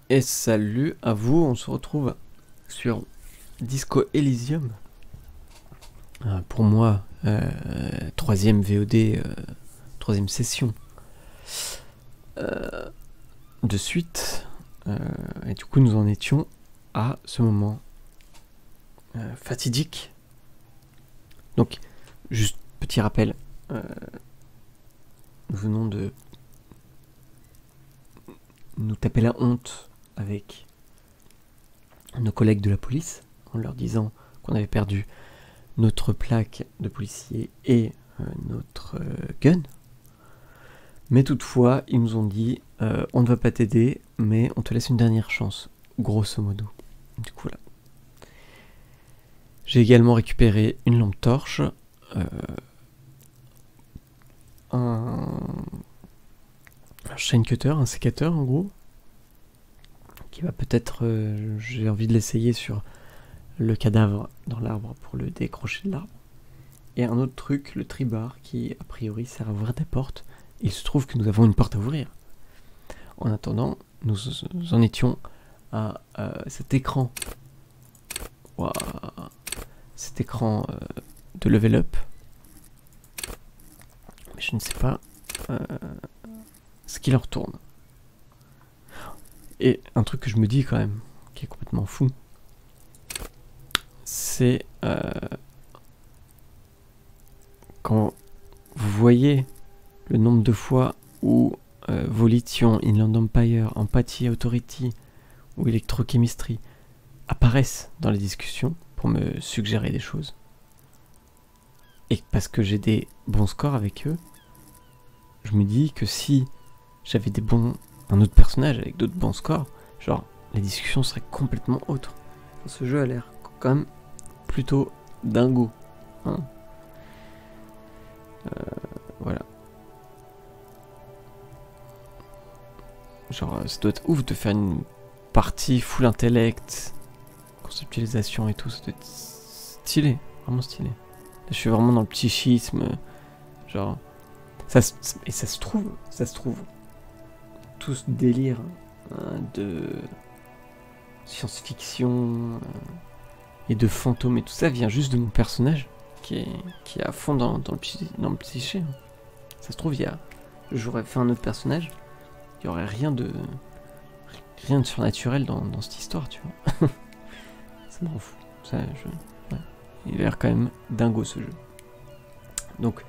Et salut à vous, on se retrouve sur Disco Elysium. Pour moi, troisième VOD, troisième session de suite. Et du coup, nous en étions à ce moment fatidique. Donc, juste petit rappel, nous venons de nous taper la honte avec nos collègues de la police en leur disant qu'on avait perdu notre plaque de policier et notre gun. Mais toutefois, ils nous ont dit on ne va pas t'aider, mais on te laisse une dernière chance, grosso modo. Du coup, là. J'ai également récupéré une lampe torche, un chain cutter, un sécateur en gros, qui va peut-être, j'ai envie de l'essayer sur le cadavre dans l'arbre pour le décrocher de l'arbre. Et un autre truc, le tribar, qui a priori sert à ouvrir des portes. Il se trouve que nous avons une porte à ouvrir. En attendant, nous en étions à cet écran. Wow. Cet écran de level up. Mais je ne sais pas ce qu'il en retourne. Et un truc que je me dis quand même, qui est complètement fou, c'est quand vous voyez le nombre de fois où Volition, Inland Empire, Empathy Authority ou Electrochemistry apparaissent dans les discussions pour me suggérer des choses. Et parce que j'ai des bons scores avec eux, je me dis que si j'avais un autre personnage avec d'autres bons scores, genre les discussions seraient complètement autres. Ce jeu a l'air quand même plutôt dingo. Hein, voilà. Genre, ça doit être ouf de faire une partie full intellect, conceptualisation et tout, ça doit être stylé, vraiment stylé. Là, je suis vraiment dans le psychisme, genre, ça se trouve, tout ce délire de science-fiction et de fantômes et tout ça vient juste de mon personnage qui est à fond dans le psyché. Ça se trouve, j'aurais fait un autre personnage, il y aurait rien de surnaturel dans cette histoire, tu vois. Ça me rend fou. Ouais. Il a l'air quand même dingo ce jeu. Donc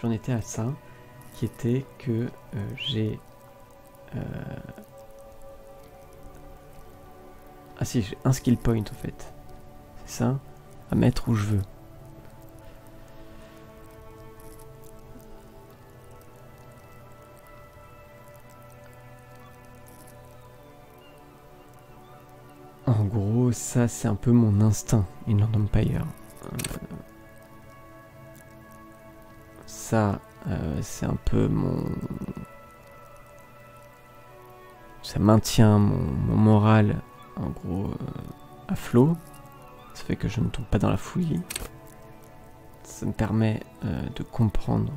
j'en étais à ça, qui était que j'ai j'ai un skill point en fait. C'est ça, à mettre où je veux. En gros, ça c'est un peu mon instinct, Inland Empire. Ça, c'est un peu ça maintient mon moral, en gros, à flot. Ça fait que je ne tombe pas dans la fouille. Ça me permet de comprendre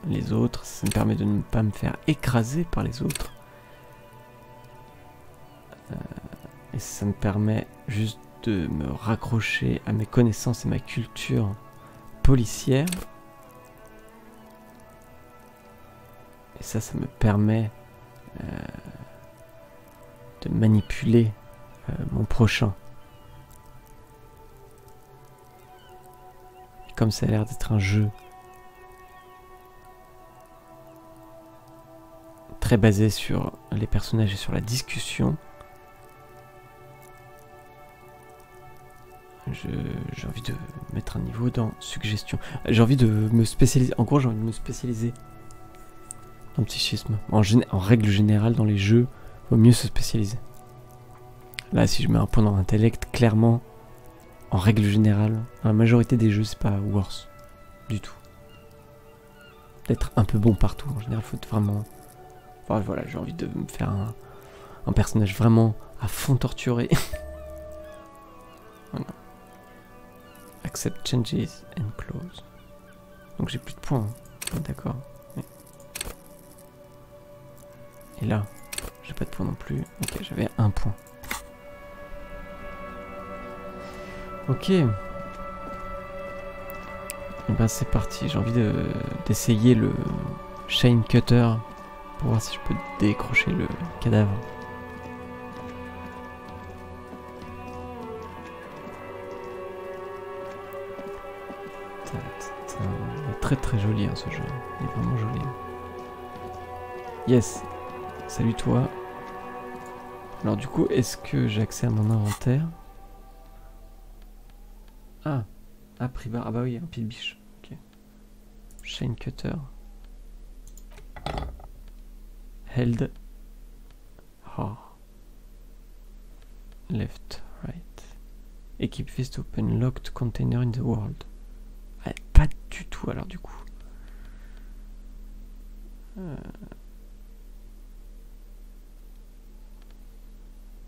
les autres. Ça me permet de ne pas me faire écraser par les autres. Et ça me permet juste de me raccrocher à mes connaissances et ma culture policière. Et ça me permet de manipuler mon prochain. Et comme ça a l'air d'être un jeu très basé sur les personnages et sur la discussion, j'ai envie de mettre un niveau dans suggestion. J'ai envie de me spécialiser. En gros, j'ai envie de me spécialiser dans le psychisme. En règle générale, dans les jeux, il vaut mieux se spécialiser. Là, si je mets un point dans l'intellect, clairement, en règle générale, dans la majorité des jeux, c'est pas worse du tout. D'être un peu bon partout. En général, il faut être vraiment. Enfin, voilà, j'ai envie de me faire un personnage vraiment à fond torturé. Voilà. Accept changes and close. Donc j'ai plus de points. Hein. D'accord. Et là, J'ai pas de points non plus. Ok, j'avais 1 point. Ok. Et ben c'est parti. J'ai envie d'essayer le Shane Cutter pour voir si je peux décrocher le cadavre. Il est très très joli hein, ce jeu. Il est vraiment joli. Yes. Salut toi. Alors du coup, est-ce que j'ai accès à mon inventaire? Ah, prix bar. Ah bah oui, un pied de biche. Ok. Shane Cutter. Held. Oh. Left, right. Equip fist open locked container in the world. Ah, pas du tout alors du coup.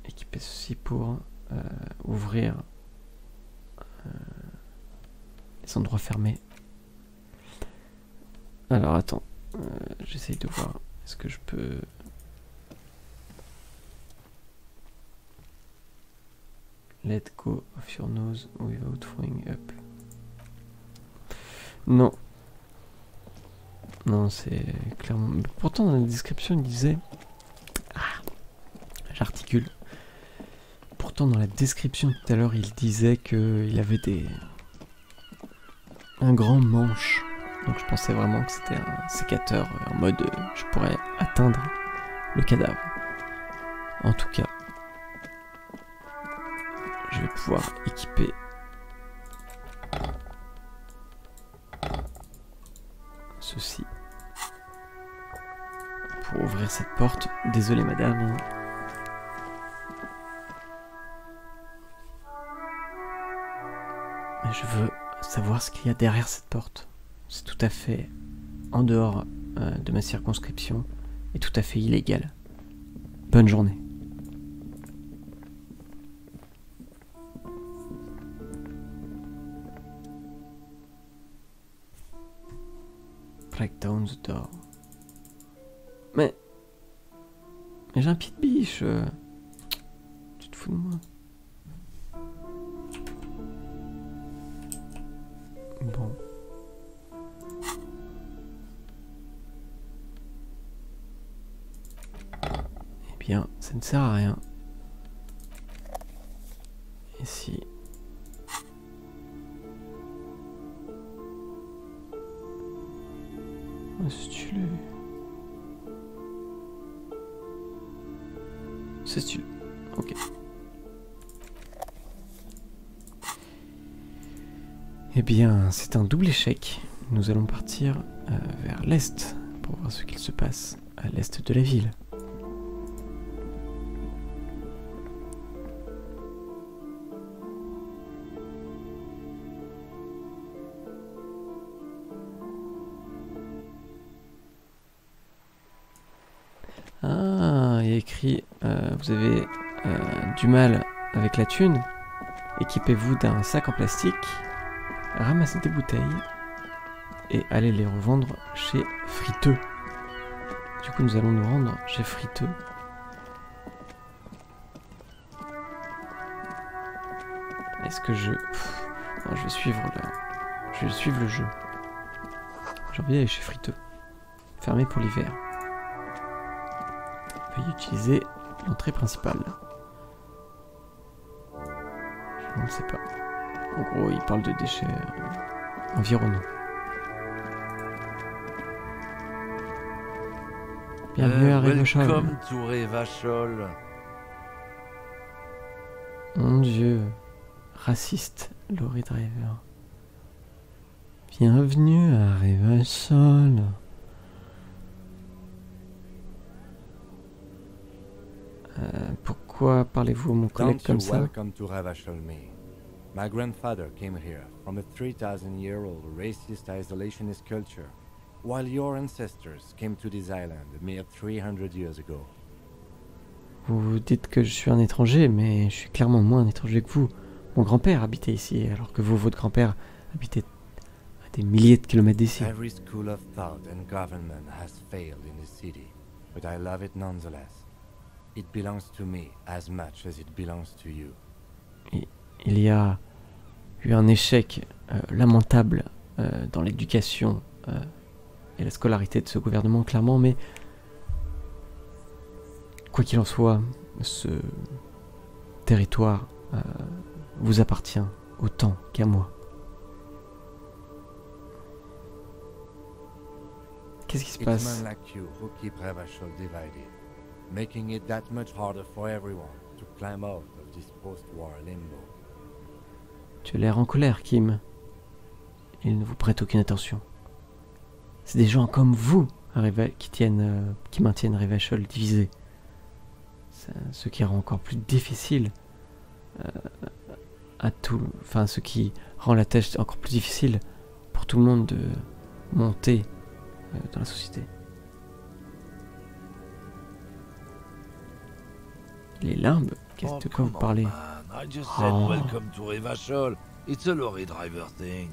Équiper ceci pour ouvrir les endroits fermés. Alors attends, j'essaye de voir. Est-ce que je peux... Let go of your nose without throwing up. Non. Non, c'est clairement... Pourtant, dans la description, il disait... Ah, j'articule. Pourtant, dans la description tout à l'heure, il disait qu'il avait un grand manche. Donc je pensais vraiment que c'était un sécateur en mode je pourrais atteindre le cadavre. En tout cas, je vais pouvoir équiper ceci pour ouvrir cette porte. Désolé madame. Mais je veux savoir ce qu'il y a derrière cette porte. C'est tout à fait en dehors de ma circonscription et tout à fait illégal. Bonne journée. Break down the door. Mais j'ai un pied de biche. Tu te fous de moi? Bon. Eh bien, ça ne sert à rien. Et si... Si tu le... Si tu... Ok. Eh bien, c'est un double échec. Nous allons partir vers l'est pour voir ce qu'il se passe à l'est de la ville. Ah, il y a écrit vous avez du mal avec la thune. Équipez-vous d'un sac en plastique. Ramassez des bouteilles et allez les revendre chez Friteux. Du coup, nous allons nous rendre chez Friteux. Est-ce que je... Non, je vais suivre le jeu. J'ai envie d'aller chez Friteux. Fermé pour l'hiver. Veuillez utiliser l'entrée principale. Je ne sais pas. En gros, il parle de déchets environnants. Bienvenue à Revachol. Welcome to Revachol. Mon Dieu. Raciste, Lorry Driver. Bienvenue à Revachol. Pourquoi parlez-vous à mon collègue comme ça? Welcome to Revachol, me. My grandfather came here from a 3,000-year-old racist isolationist culture, while your ancestors came to this island a mere 300 years ago. Vous dites que je suis un étranger, mais je suis clairement moins un étranger que vous. Mon grand-père habitait ici, alors que vous, votre grand-père, habitait à des milliers de kilomètres d'ici. Every school of thought and government has failed in this city, but I love it nonetheless. It belongs to me as much as it belongs to you. Il y a eu un échec lamentable dans l'éducation et la scolarité de ce gouvernement, clairement, mais quoi qu'il en soit, ce territoire vous appartient autant qu'à moi. Qu'est-ce qui se It's passe? men like you who keep Revachol divided, making it that much harder for everyone to climb out of this post-war limbo. Tu as l'air en colère, Kim. Ils ne vous prêtent aucune attention. C'est des gens comme vous qui maintiennent Revachol divisé. Ce qui rend encore plus difficile ce qui rend la tâche encore plus difficile pour tout le monde de monter dans la société. Les limbes, de quoi vous parlez? I just said welcome to Revachol. It's a lorry driver thing.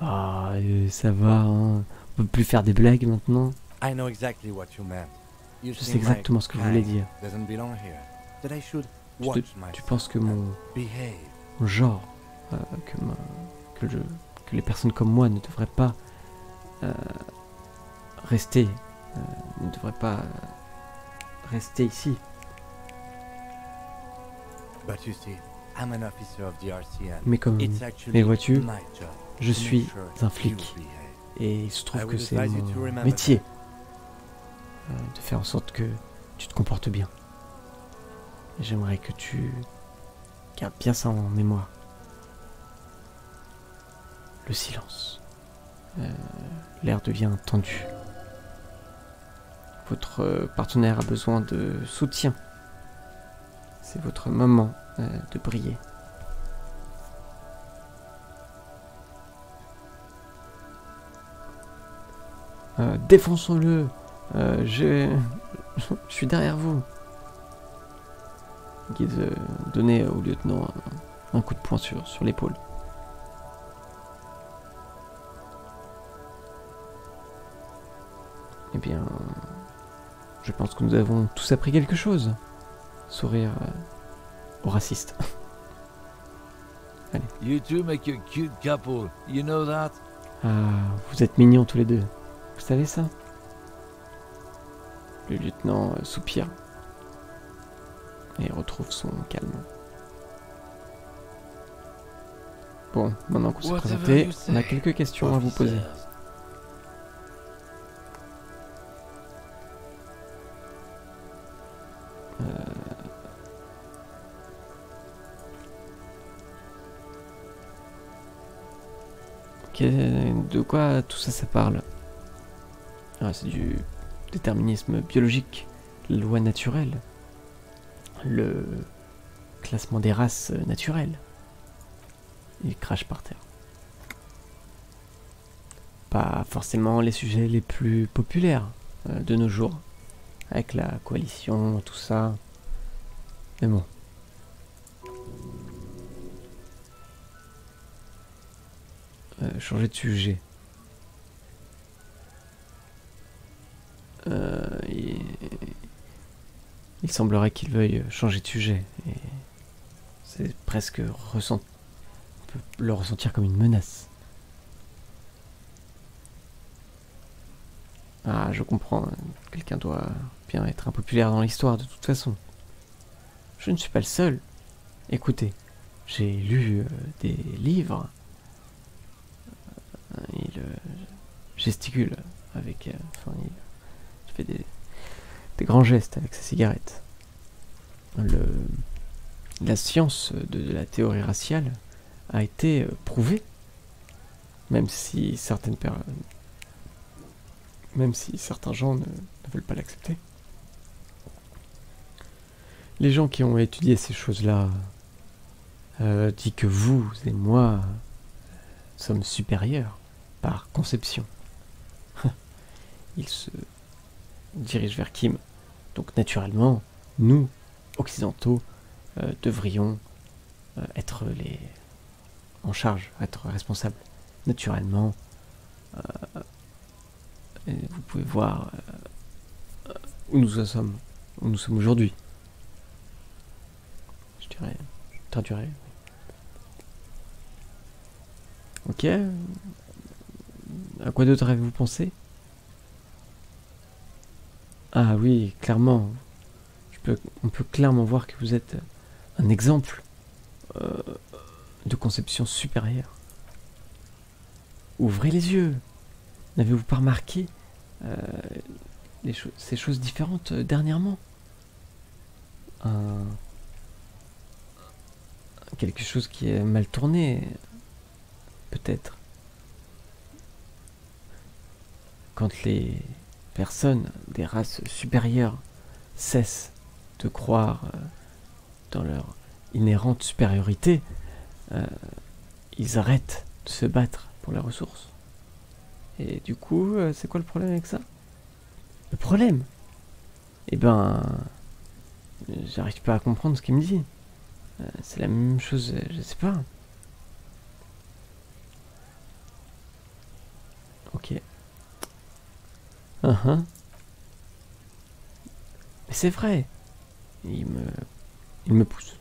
Ah, ça va, hein. On peut plus faire des blagues maintenant. I know exactly what you meant. You Je sais think my exactement ce que vous voulez kind dire. doesn't belong here. That I should Tu watch myself penses que mon behave. genre, que les personnes comme moi ne devraient pas rester ici. But you see, I'm an officer of the RCN. Mais It's vois-tu, my job je to suis make sure un you flic. behave. Et il se I trouve que would c'est advise you to mon remember métier de faire en sorte que tu te comportes bien. Et j'aimerais que tu gardes bien ça en mémoire. Le silence. L'air devient tendu. Votre partenaire a besoin de soutien. C'est votre moment de briller. Défonçons-le. Je suis derrière vous. Guide donnait au lieutenant un coup de poing sur l'épaule. Eh bien, je pense que nous avons tous appris quelque chose. Sourire aux racistes. Allez. You two make a cute couple. You know that? Ah, vous êtes mignons tous les deux. Vous savez ça? Le lieutenant soupire et retrouve son calme. Bon, maintenant qu'on s'est présenté, on a quelques questions à vous poser. De quoi tout ça parle? Ah, c'est du déterminisme biologique, la loi naturelle, le classement des races naturelles. Il crache par terre. Pas forcément les sujets les plus populaires de nos jours, avec la coalition, tout ça. Mais bon. Changer de sujet. Il semblerait qu'il veuille changer de sujet. Et c'est presque on peut le ressentir comme une menace. Ah, je comprends. Quelqu'un doit bien être impopulaire dans l'histoire de toute façon. Je ne suis pas le seul. Écoutez, j'ai lu des livres. Il gesticule avec... il fait des grands gestes avec sa cigarette. La science de la théorie raciale a été prouvée, même si certains gens ne veulent pas l'accepter. Les gens qui ont étudié ces choses-là disent que vous et moi sommes supérieurs par conception. Il se dirige vers Kim. Donc naturellement, nous, occidentaux, devrions être en charge, être responsables. Naturellement, vous pouvez voir où nous sommes aujourd'hui. traduirai. Ok. À quoi d'autre avez-vous pensé? Ah oui, clairement. On peut clairement voir que vous êtes un exemple de conception supérieure. Ouvrez les yeux. N'avez-vous pas remarqué ces choses différentes dernièrement? Quelque chose qui est mal tourné, peut-être. Quand les personnes des races supérieures cessent de croire dans leur inhérente supériorité, ils arrêtent de se battre pour les ressources. Et du coup, c'est quoi le problème avec ça? Le problème? Eh ben, j'arrive pas à comprendre ce qu'il me dit. C'est la même chose, je sais pas. Ok. Mais c'est vrai. Il me pousse.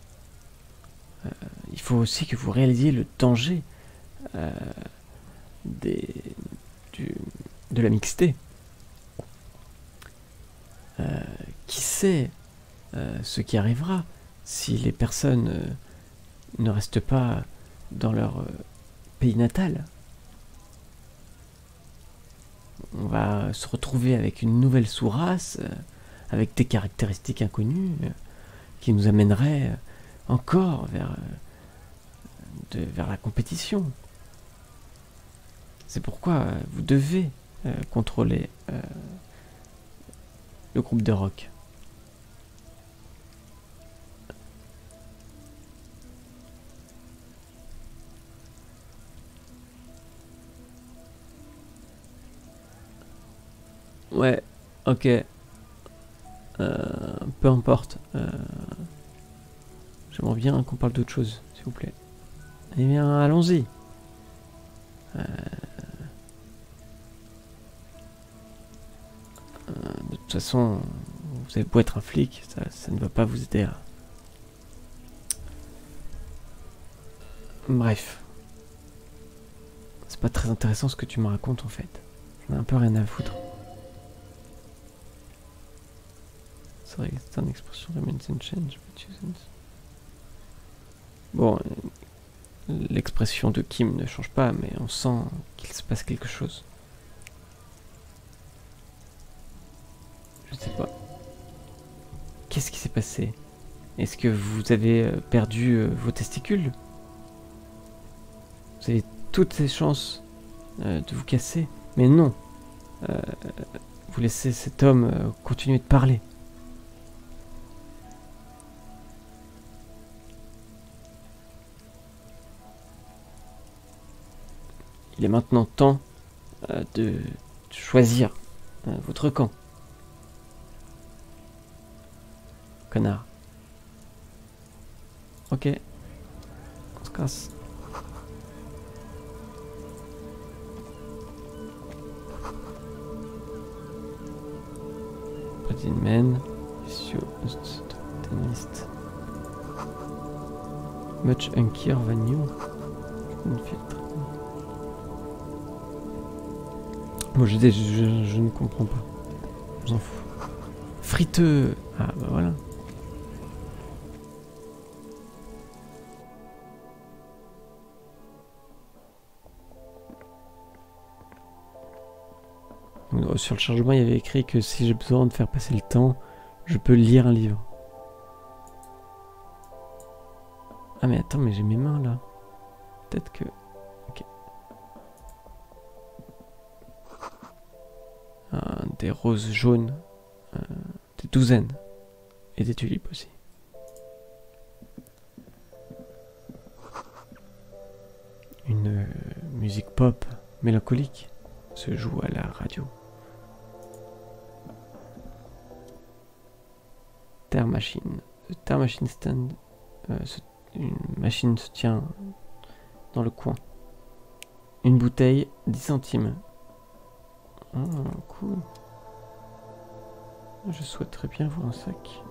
Il faut aussi que vous réalisiez le danger de la mixité. Qui sait ce qui arrivera si les personnes ne restent pas dans leur pays natal. On va se retrouver avec une nouvelle sous-race, avec des caractéristiques inconnues, qui nous amèneraient encore vers la compétition. C'est pourquoi vous devez contrôler le groupe de rock. Ouais, ok. Peu importe. J'aimerais bien qu'on parle d'autre chose, s'il vous plaît. Eh bien, allons-y. De toute façon, vous avez beau être un flic, ça ne va pas vous aider à... Bref. C'est pas très intéressant ce que tu me racontes en fait. J'en ai un peu rien à foutre. C'est vrai que c'est une expression remains and change, but isn't. Bon, l'expression de Kim ne change pas, mais on sent qu'il se passe quelque chose. Je sais pas. Qu'est-ce qui s'est passé? Est-ce que vous avez perdu vos testicules? Vous avez toutes les chances de vous casser, mais non. Vous laissez cet homme continuer de parler. Il est maintenant temps de choisir votre camp. Connard. Ok. On se casse. Pas men. Much unkier than you. Une filtre. Moi je ne comprends pas. Je m'en fous. Friteux. Ah bah voilà. Sur le chargement, il y avait écrit que si j'ai besoin de faire passer le temps, je peux lire un livre. Ah mais attends, mais j'ai mes mains là. Peut-être que... Ok. Des roses jaunes. Des douzaines. Et des tulipes aussi. Une musique pop mélancolique se joue à la radio. Terre machine. The Terre machine stand. Une machine se tient dans le coin. Une bouteille, 10 centimes. Oh, cool. Je souhaiterais bien voir un sac.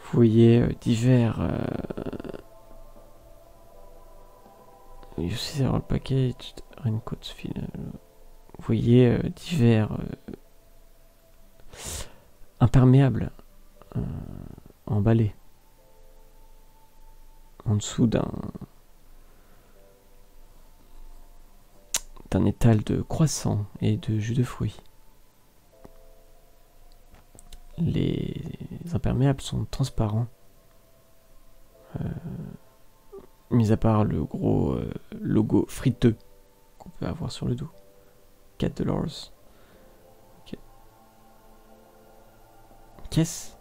Vous voyez divers... you see several packaged raincoats filled. Vous voyez divers imperméables emballés en dessous d'un étal de croissants et de jus de fruits. Les imperméables sont transparents, mis à part le gros logo friteux qu'on peut avoir sur le dos. $4. Ok. Qu'est-ce?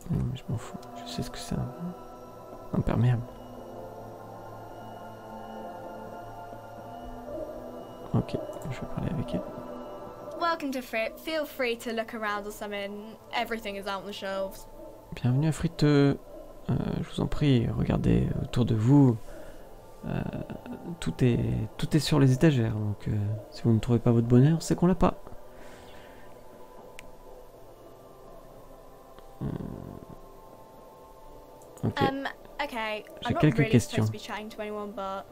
Je m'en fous, je sais ce que c'est un imperméable. Ok, je vais parler avec elle. Welcome to Fripp. Feel free to look around or something. Everything is out on the shelves. Bienvenue à Friteux. Je vous en prie, regardez autour de vous. Tout est sur les étagères, donc si vous ne trouvez pas votre bonheur, c'est qu'on l'a pas. Ok. Okay. J'ai I'm not quelques really questions. supposed to be chatting to anyone, but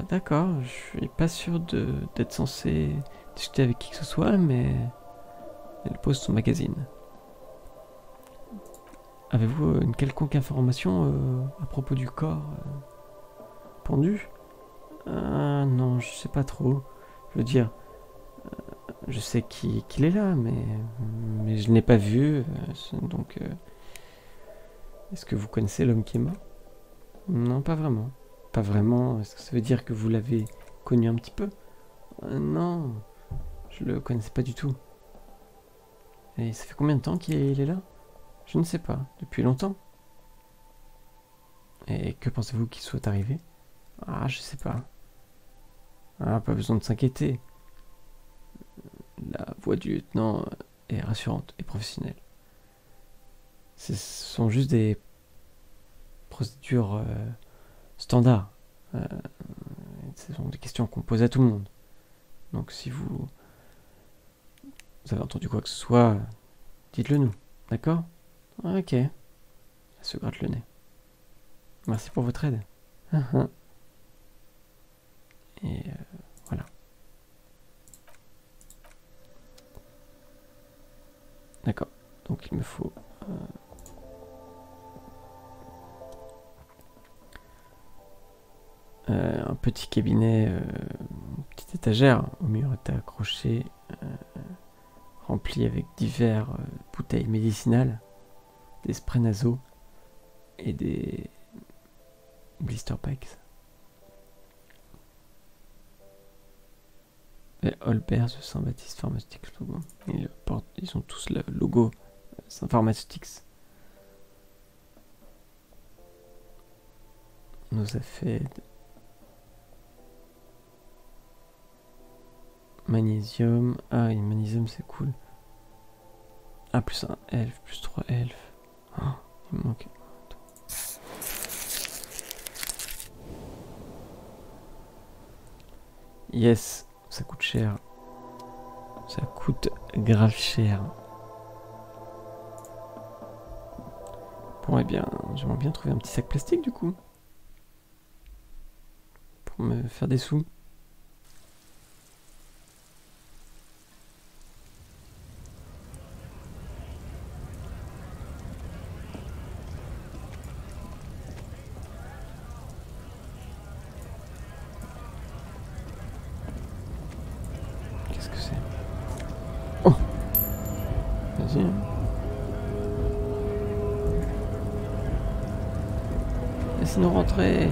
D'accord, je suis pas sûr d'être censé discuter avec qui que ce soit, mais elle pose son magazine. Avez-vous une quelconque information à propos du corps pendu? Non, je sais pas trop. Je veux dire, je sais qu'il est là, mais je ne l'ai pas vu. Donc, est-ce que vous connaissez l'homme qui est mort? Non, pas vraiment. Pas vraiment. Est-ce que ça veut dire que vous l'avez connu un petit peu? Non, je le connaissais pas du tout. Et ça fait combien de temps qu'il est là? Je ne sais pas. Depuis longtemps. Et que pensez-vous qu'il soit arrivé? Ah, je sais pas. Ah, pas besoin de s'inquiéter. La voix du lieutenant est rassurante et professionnelle. Ce sont juste des procédures standards. Ce sont des questions qu'on pose à tout le monde. Donc si vous avez entendu quoi que ce soit, dites-le nous. D'accord? Ok. Elle se gratte le nez. Merci pour votre aide. Et voilà. D'accord. Donc il me faut... un petit cabinet, une petite étagère au mur est accrochée, remplie avec divers bouteilles médicinales, des sprays nasaux et des blister packs. Et Holbert de Saint-Baptiste Pharmaceutics logo. Ils ont tous le logo Saint Pharmaceutics. Nos affaires. Magnésium. Ah oui, magnésium c'est cool. Ah, plus un elfe, plus 3 elfes. Oh, il me manque. Yes, ça coûte cher. Ça coûte grave cher. Bon, eh bien, j'aimerais bien trouver un petit sac plastique du coup. Pour me faire des sous. Qu'est-ce que c'est? Oh! Vas-y. Laissez-nous rentrer.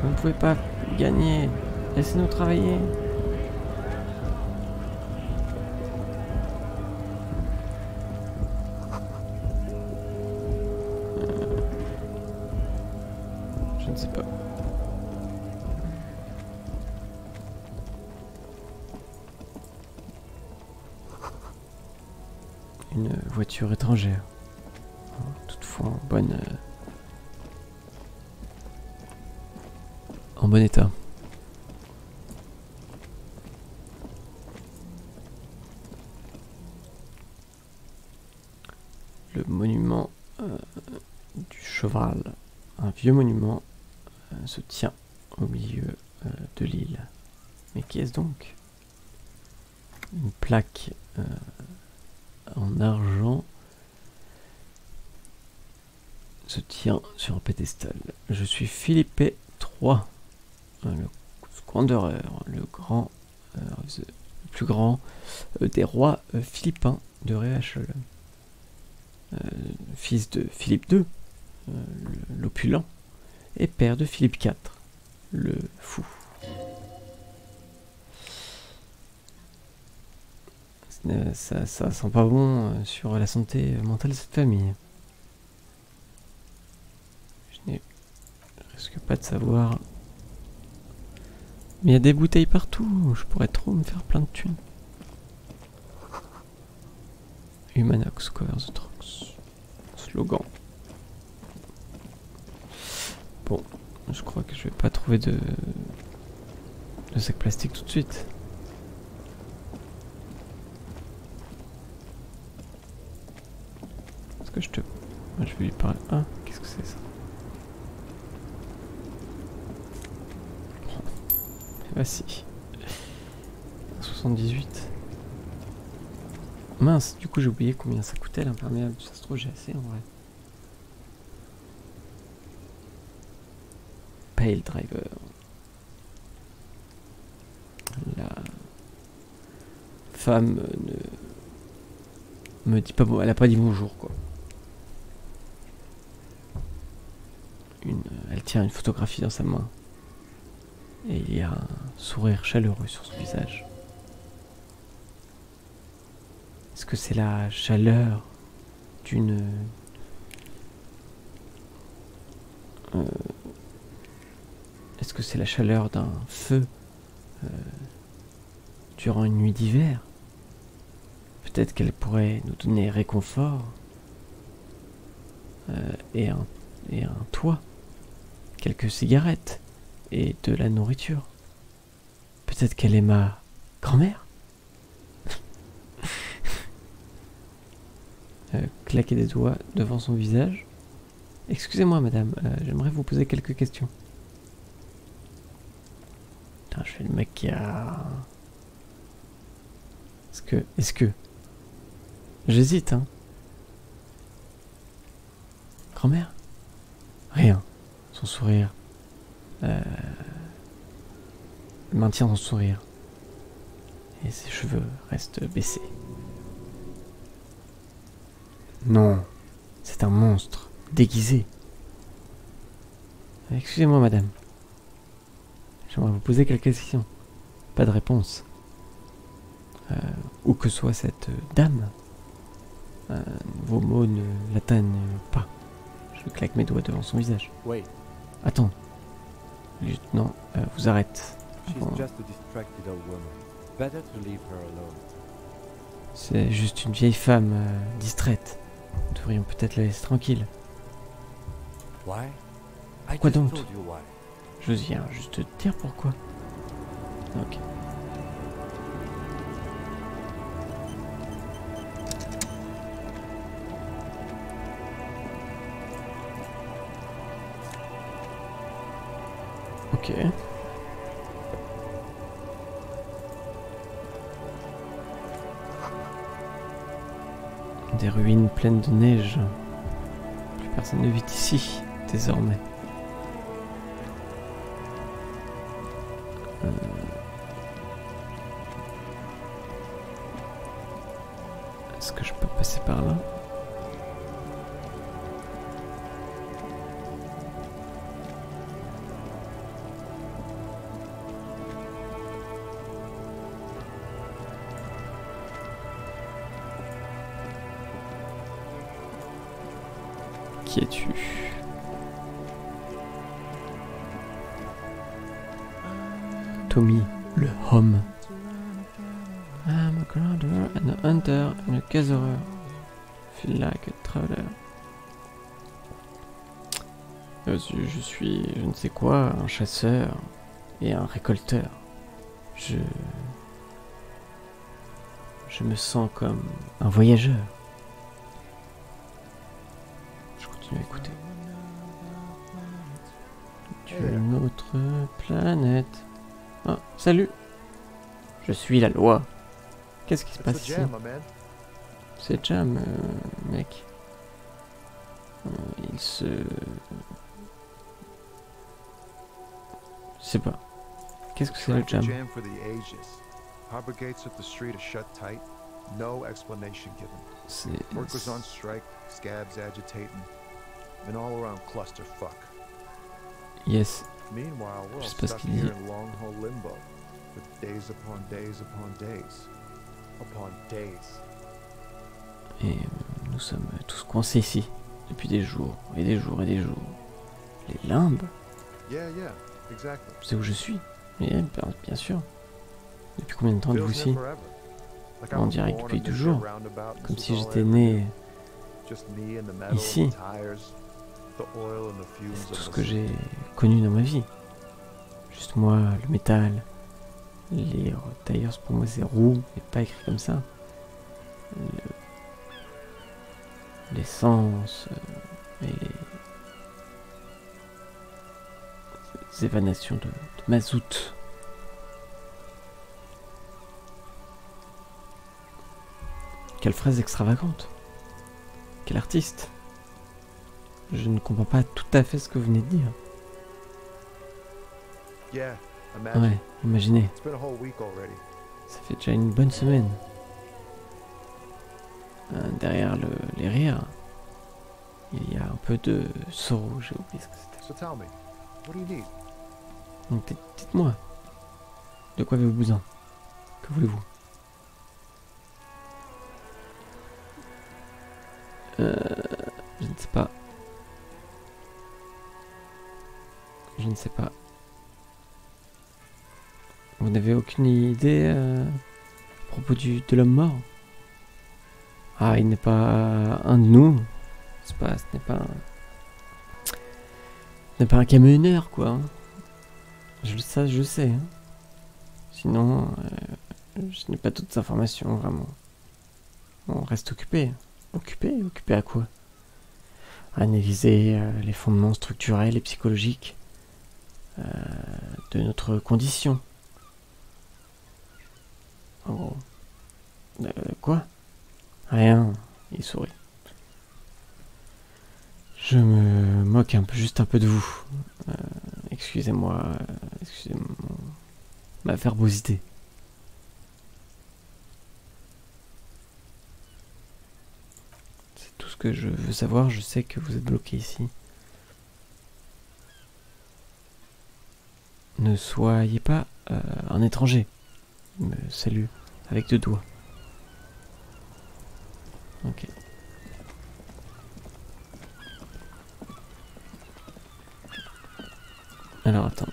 Vous ne pouvez pas gagner. Laissez-nous travailler. Je ne sais pas. Une voiture étrangère. Toutefois en bon état. le monument du cheval. Un vieux monument se tient au milieu de l'île. Mais qui est-ce donc? Une plaque en argent se tient sur un pédestal. Je suis Philippe III, le Squanderer, le plus grand des rois philippins de Réachol. Fils de Philippe II, l'opulent, et père de Philippe IV, le fou. Ça sent pas bon sur la santé mentale de cette famille. Je risque pas de savoir. Mais il y a des bouteilles partout, je pourrais trop me faire plein de thunes. Humanox cover the trucks. Slogan. Bon, je crois que je vais pas trouver de sac plastique tout de suite. Est-ce que je te... Je vais lui parler... Ah, qu'est-ce que c'est ça? Ah si. 78. Mince, du coup j'ai oublié combien ça coûtait l'imperméable. Ça se trouve j'ai assez en vrai. Pale Driver. La femme ne me dit pas bon, elle a pas dit bonjour quoi. Elle tient une photographie dans sa main. Et il y a un sourire chaleureux sur son visage. Est-ce que c'est la chaleur d'une... Est-ce que c'est la chaleur d'un feu durant une nuit d'hiver? Peut-être qu'elle pourrait nous donner réconfort et un toit, quelques cigarettes et de la nourriture. Peut-être qu'elle est ma grand-mère. Claquer des doigts devant son visage. Excusez-moi madame, j'aimerais vous poser quelques questions. Putain, je fais le mec qui a... Est-ce que... J'hésite, hein. Grand-mère? Rien. Son sourire... Elle maintient son sourire. Et ses cheveux restent baissés. Non, c'est un monstre, déguisé. Excusez-moi, madame. J'aimerais vous poser quelques questions. Pas de réponse. Où que soit cette dame, vos mots ne l'atteignent pas. Je claque mes doigts devant son visage. Wait, Attends. Le lieutenant vous arrête. she's Bon, just a distracted old woman. Better to leave her alone. c'est juste une vieille femme distraite. Nous devrions peut-être la laisser tranquille. Why? I Pourquoi just donc? told you why. Je viens juste te dire pourquoi. Ok. Ok. Des ruines pleines de neige. Plus personne ne vit ici, désormais. Est-ce que je peux passer par là? Qui es-tu? Tommy, le homme. I'm a grinder and a hunter and a gatherer. Feel like a traveler. Je suis, je ne sais quoi, un chasseur et un récolteur. Je me sens comme un voyageur. continue à écouter. Tu es une autre planète. Ah, salut. Je suis la loi. Qu'est-ce qui se passe ici? C'est Jam, mec. Il se... Je sais pas. Qu'est-ce que c'est le Jam? C'est... Workers on strike, scabs agitating, an all-around clusterfuck. Yes. Meanwhile, we're all Je sais pas ce stuck qu'il dit. here in long-haul limbo, for days upon days upon days, upon days. Et nous sommes tous coincés ici, depuis des jours, et des jours, et des jours. Les limbes? Yeah, exactly. C'est où je suis? Oui, bien sûr. Depuis combien de temps êtes-vous ici? On dirait que depuis toujours. Comme si j'étais né ici. C'est tout ce que j'ai connu dans ma vie. Juste moi, le métal. Les tailleurs, pour moi, c'est roux, mais pas écrit comme ça. L'essence. Et les émanations de mazout. Quelle phrase extravagante. Quel artiste. Je ne comprends pas tout à fait ce que vous venez de dire. Ouais, imaginez. Ça fait déjà une bonne semaine. Derrière les rires, il y a un peu de sorrow, j'ai oublié ce que c'était. Donc dites-moi, de quoi avez-vous besoin? Que voulez-vous? Je ne sais pas. Je ne sais pas. Vous n'avez aucune idée à propos de l'homme mort? Ah, il n'est pas un de nous. Ce n'est pas un camionneur, quoi. Hein. Je sais. Hein. Sinon, je n'ai pas toutes les informations, vraiment. On reste occupé. Occupé à quoi? À analyser les fondements structurels et psychologiques de notre condition. En gros. Quoi? Rien, il sourit. Je me moque juste un peu de vous. Excusez-moi, ma verbosité. C'est tout ce que je veux savoir, je sais que vous êtes bloqué ici. Ne soyez pas un étranger. Il me salue avec 2 doigts. Ok. Alors attends.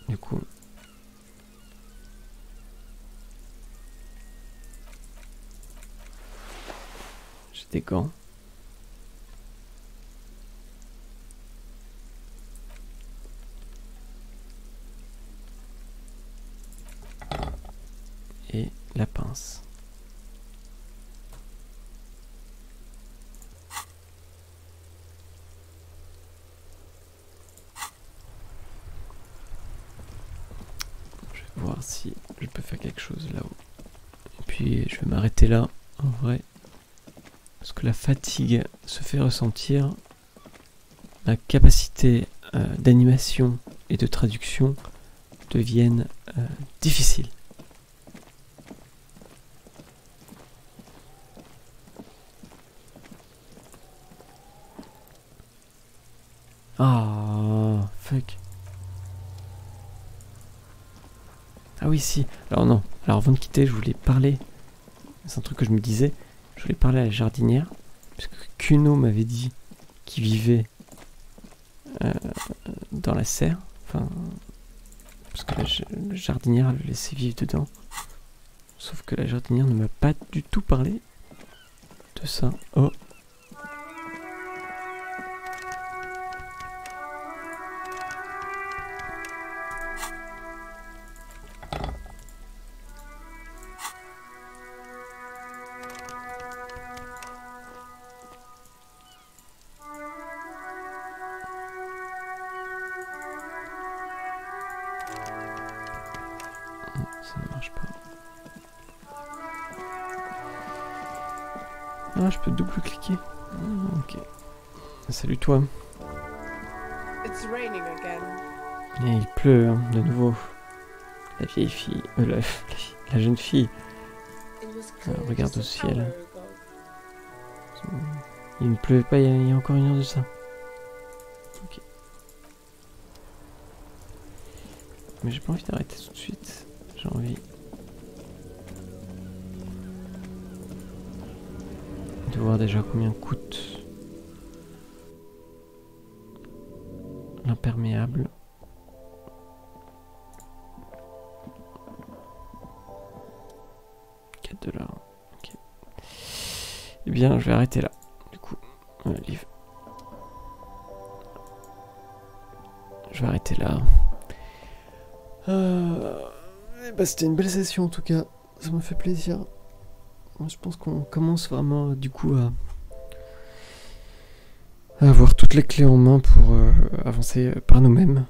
Du coup. J'ai des gants. Et la pince. Voir si je peux faire quelque chose là-haut. Et puis je vais m'arrêter là, en vrai. Parce que la fatigue se fait ressentir. Ma capacité d'animation et de traduction deviennent difficiles. Ah, fuck. Ah oui, si. Alors non. Alors avant de quitter, je voulais parler. C'est un truc que je me disais. Je voulais parler à la jardinière. Parce que Kuno m'avait dit qu'il vivait dans la serre. Enfin, parce que la jardinière le laissait vivre dedans. Sauf que la jardinière ne m'a pas du tout parlé de ça. Oh. Ah, je peux double-cliquer. Ah, ok. Salut toi. It's raining again. Et il pleut hein, de nouveau. La vieille fille. La jeune fille. Regarde au ciel. Il ne pleut pas, il y a encore une heure de ça. Ok. Mais j'ai pas envie d'arrêter tout de suite. J'ai envie de voir déjà combien coûte l'imperméable. $4. Ok. Eh bien, je vais arrêter là. Du coup, livre. Je vais arrêter là. Bah, c'était une belle session en tout cas. Ça m'a fait plaisir. Je pense qu'on commence vraiment du coup à avoir toutes les clés en main pour avancer par nous-mêmes.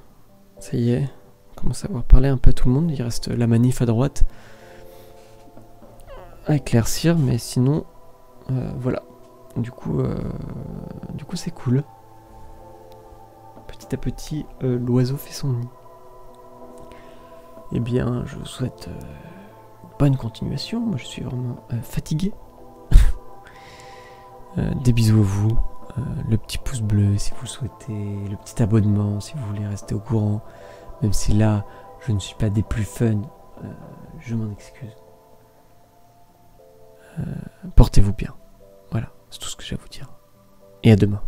Ça y est, on commence à avoir parlé un peu à tout le monde. Il reste la manif à droite à éclaircir, mais sinon, voilà. Du coup, c'est cool. Petit à petit, l'oiseau fait son nid. Eh bien, je vous souhaite bonne continuation. Moi, je suis vraiment fatigué. Des bisous à vous. Le petit pouce bleu si vous le souhaitez. Le petit abonnement si vous voulez rester au courant. Même si là, je ne suis pas des plus fun. Je m'en excuse. Portez-vous bien. Voilà, c'est tout ce que j'ai à vous dire. Et à demain.